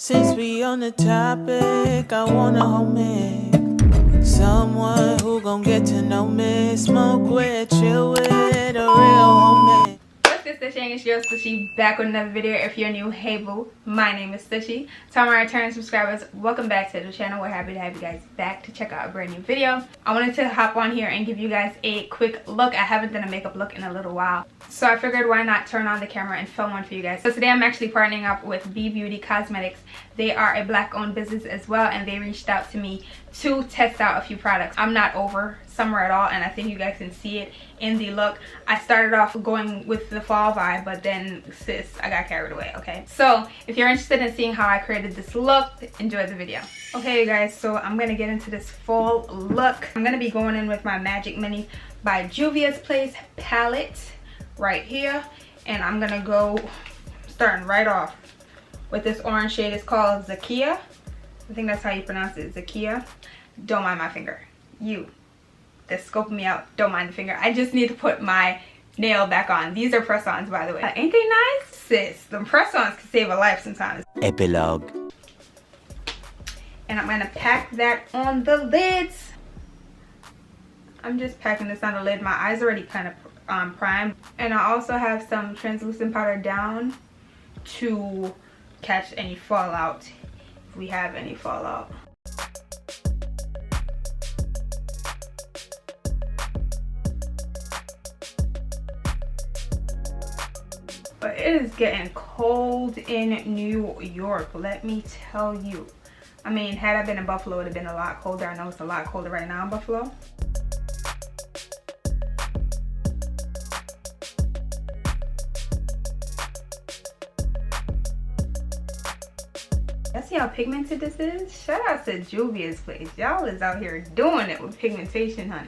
Since we on the topic, I wanna homie. Someone who gon' get to know me. Smoke with, chill with, a real homie. What's this, Stushy? It's your Stushy back with another video. If you're new, hey boo, my name is Stushy. To my returning subscribers, welcome back to the channel. We're happy to have you guys back to check out a brand new video. I wanted to hop on here and give you guys a quick look. I haven't done a makeup look in a little while, so I figured why not turn on the camera and film one for you guys. So today I'm actually partnering up with BBeauty Cosmetics. They are a black owned business as well, and they reached out to me to test out a few products. I'm not over summer at all, and I think you guys can see it in the look. I started off going with the fall vibe, but then sis, I got carried away. Okay, so if you're interested in seeing how I created this look, enjoy the video. Okay you guys, so I'm gonna get into this fall look. I'm gonna be going in with my Magic Mini by Juvia's Place palette right here, and I'm gonna go starting right off with this orange shade. It's called Zakia. I think that's how you pronounce it, Zakia. Don't mind my finger. You that's scoping me out, don't mind the finger. I just need to put my nail back on. These are press-ons, by the way. Ain't they nice? Sis, the press-ons can save a life sometimes. Epilogue. And I'm gonna pack that on the lids. I'm just packing this on the lid. My eyes already kind of primed. And I also have some translucent powder down to catch any fallout, if we have any fallout. But it is getting cold in New York, let me tell you. I mean, had I been in Buffalo, it would have been a lot colder. I know it's a lot colder right now in Buffalo. Y'all see how pigmented this is? Shout out to Juvia's Place. Y'all is out here doing it with pigmentation, honey.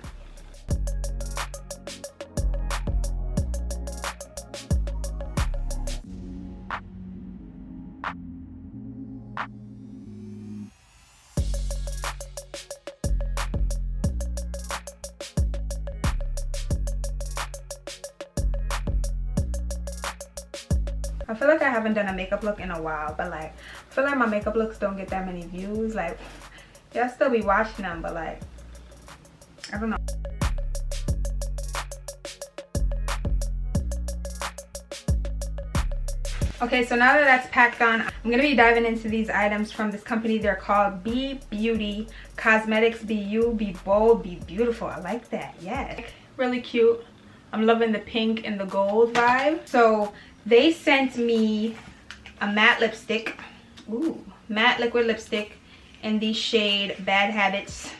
I feel like I haven't done a makeup look in a while, but like, I feel like my makeup looks don't get that many views. Like, y'all still be watching them, but like, I don't know. Okay, so now that that's packed on, I'm gonna be diving into these items from this company. They're called BBeauty Cosmetics. Be you, be bold, be beautiful. I like that, yes. Really cute. I'm loving the pink and the gold vibe. So they sent me a matte lipstick. Ooh, matte liquid lipstick in the shade Bad Habits.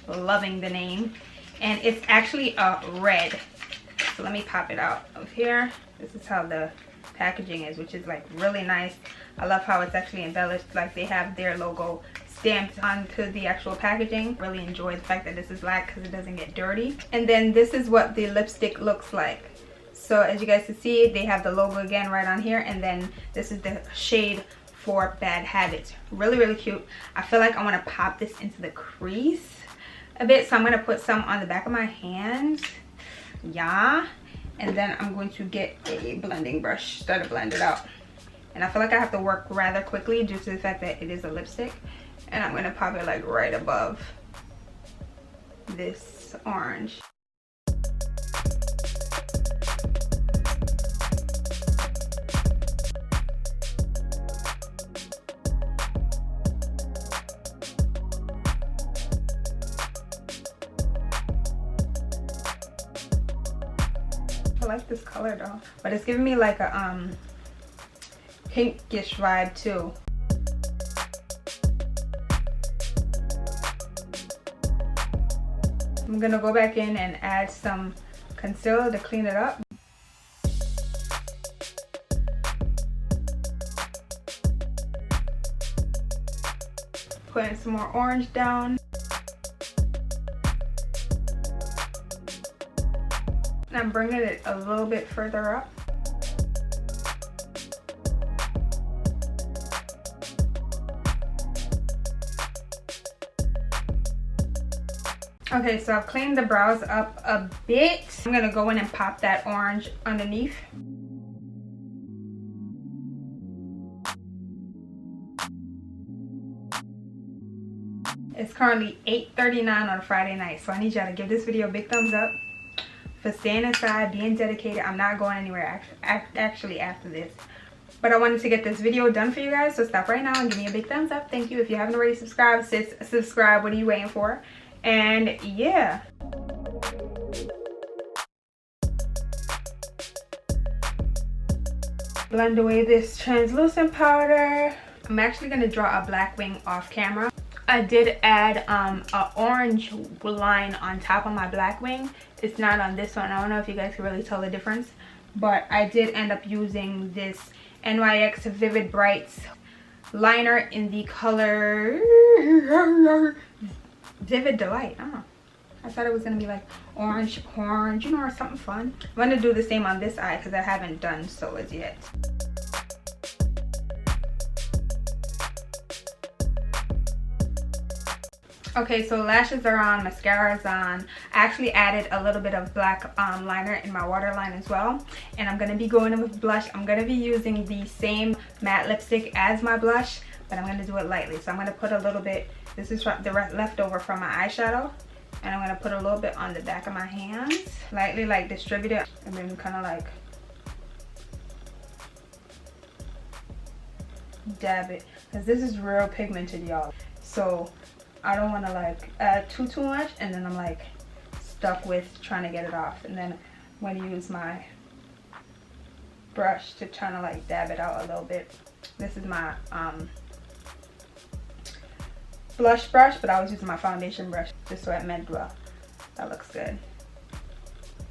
Loving the name. And it's actually a red. So let me pop it out of here. This is how the packaging is, which is like really nice. I love how it's actually embellished, like they have their logo stamped onto the actual packaging. Really enjoy the fact that this is black because it doesn't get dirty. And then this is what the lipstick looks like. So as you guys can see, they have the logo again right on here, and then this is the shade for Bad Habits. Really, really cute. I feel like I want to pop this into the crease a bit, so I'm going to put some on the back of my hand. Yeah. And then I'm going to get a blending brush, start to blend it out. And I feel like I have to work rather quickly due to the fact that it is a lipstick. And I'm going to pop it like right above this orange. I like this color though, but it's giving me like a pinkish vibe too. I'm gonna go back in and add some concealer to clean it up. Putting some more orange down. And I'm bringing it a little bit further up. Okay, so I've cleaned the brows up a bit. I'm gonna go in and pop that orange underneath. It's currently 8:39 on a Friday night, so I need y'all to give this video a big thumbs up for staying inside, being dedicated. I'm not going anywhere actually after this. But I wanted to get this video done for you guys, so stop right now and give me a big thumbs up. Thank you. If you haven't already subscribed, sis, subscribe. What are you waiting for? And yeah. Blend away this translucent powder. I'm actually going to draw a black wing off camera. I did add an orange line on top of my black wing. It's not on this one. I don't know if you guys can really tell the difference, but I did end up using this NYX Vivid Brights liner in the color Vivid Delight. Oh, I thought it was gonna be like orange, you know, or something fun. I'm gonna do the same on this eye because I haven't done so as yet. Okay, so lashes are on, mascara's on. I actually added a little bit of black liner in my waterline as well. And I'm going to be going in with blush. I'm going to be using the same matte lipstick as my blush, but I'm going to do it lightly. So I'm going to put a little bit, this is the leftover from my eyeshadow. And I'm going to put a little bit on the back of my hands. Lightly, like, distribute it. And then kind of like dab it. Because this is real pigmented, y'all. So I don't want to like add too much, and then I'm like stuck with trying to get it off. And then I'm going to use my brush to try to like dab it out a little bit. This is my blush brush, but I was using my foundation brush just so it meant well. That looks good.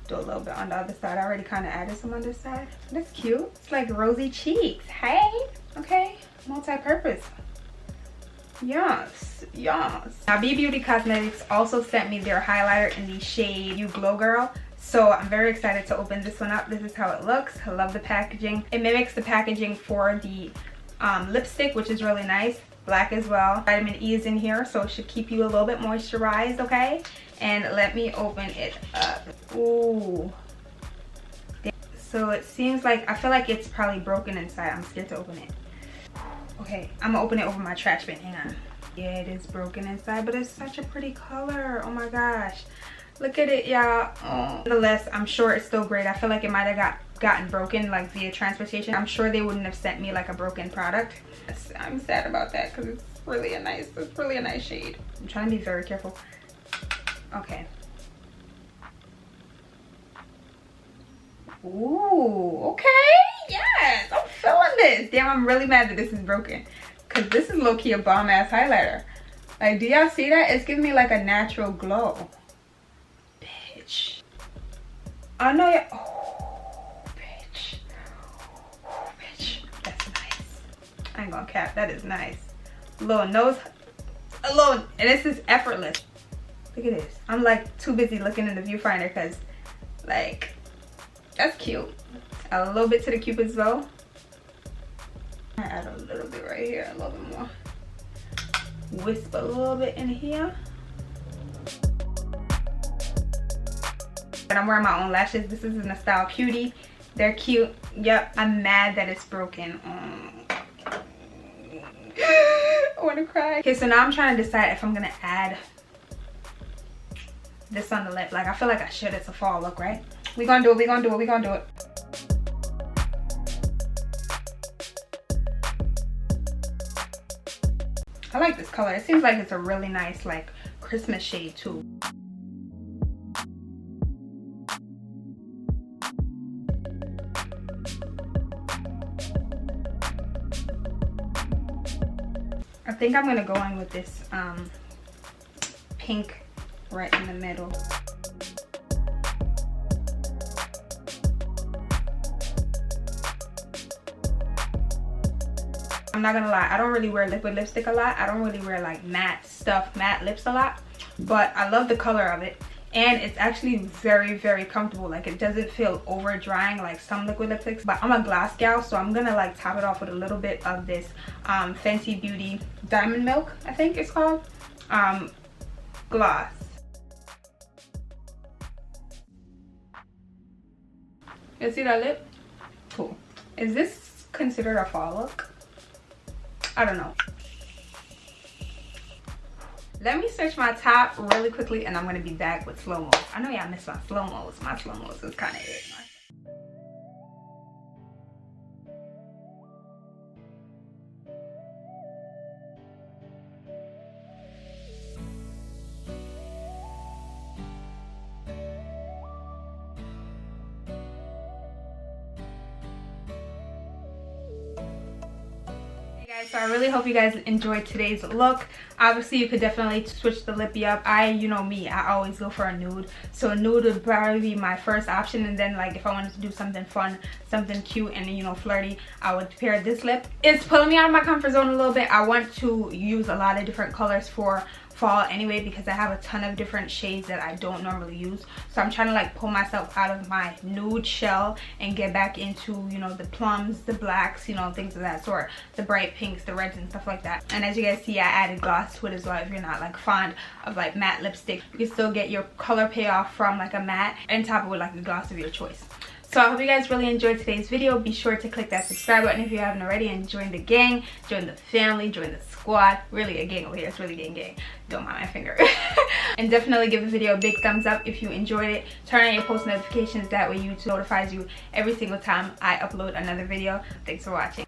Do a little bit on the other side. I already kind of added some on this side. That's cute. It's like rosy cheeks. Hey, okay, multi-purpose. Yes, yes. Now BBeauty Cosmetics also sent me their highlighter in the shade You Glow Girl. So I'm very excited to open this one up. This is how it looks. I love the packaging. It mimics the packaging for the lipstick, which is really nice. Black as well. Vitamin E is in here, so it should keep you a little bit moisturized, okay? And let me open it up. Ooh. So it seems like, I feel like it's probably broken inside. I'm scared to open it. Okay, I'm gonna open it over my trash bin. Hang on. Yeah, it is broken inside, but it's such a pretty color. Oh my gosh. Look at it, y'all. Oh. Nonetheless, I'm sure it's still great. I feel like it might have gotten broken like via transportation. I'm sure they wouldn't have sent me like a broken product. I'm sad about that because it's really a nice shade. I'm trying to be very careful. Okay. Ooh, okay. Yes, I'm feeling this. Damn, I'm really mad that this is broken, because this is low-key a bomb-ass highlighter. Like, do y'all see that? It's giving me like a natural glow. Bitch. I know ya. Oh, bitch. Oh, bitch. That's nice. I ain't gonna cap. That is nice. A little nose. A little, and this is effortless. Look at this. I'm like too busy looking in the viewfinder because, like, that's cute. Add a little bit to the Cupid's bow. I add a little bit right here, a little bit more. Wisp a little bit in here. And I'm wearing my own lashes. This is in the style Cutie. They're cute. Yep, I'm mad that it's broken. I want to cry. Okay, so now I'm trying to decide if I'm gonna add this on the lip. Like, I feel like I should. It's a fall look, right? We gonna do it. We gonna do it. We gonna do it. I like this color. It seems like it's a really nice, like, Christmas shade too. I think I'm gonna go in with this pink right in the middle. I'm not gonna lie, I don't really wear liquid lipstick a lot. I don't really wear like matte lips a lot, but I love the color of it, and it's actually very, very comfortable. Like, it doesn't feel over drying like some liquid lipsticks. But I'm a gloss gal, so I'm gonna like top it off with a little bit of this Fenty Beauty Diamond Milk, I think it's called, gloss. You see that lip? Cool. Is this considered a fall look? I don't know. Let me search my top really quickly and I'm gonna be back with slow-mo. I know y'all miss my slow-mos. My slow-mos is kind of it. So I really hope you guys enjoyed today's look. Obviously you could definitely switch the lippy up. You know me, I always go for a nude, so a nude would probably be my first option, and then like if I wanted to do something fun, something cute and you know flirty, I would pair this lip. It's pulling me out of my comfort zone a little bit. I want to use a lot of different colors for fall anyway, because I have a ton of different shades that I don't normally use. So I'm trying to like pull myself out of my nude shell and get back into, you know, the plums, the blacks, you know, things of that sort, the bright pinks, the reds and stuff like that. And as you guys see, I added gloss to it as well. If you're not like fond of like matte lipstick, you can still get your color payoff from like a matte and top it with like a gloss of your choice. So I hope you guys really enjoyed today's video. Be sure to click that subscribe button if you haven't already, and join the gang, join the family, join the squad. Really a gang over here. It's really gang. Don't mind my finger. And definitely give the video a big thumbs up if you enjoyed it. Turn on your post notifications, that way YouTube notifies you every single time I upload another video. Thanks for watching.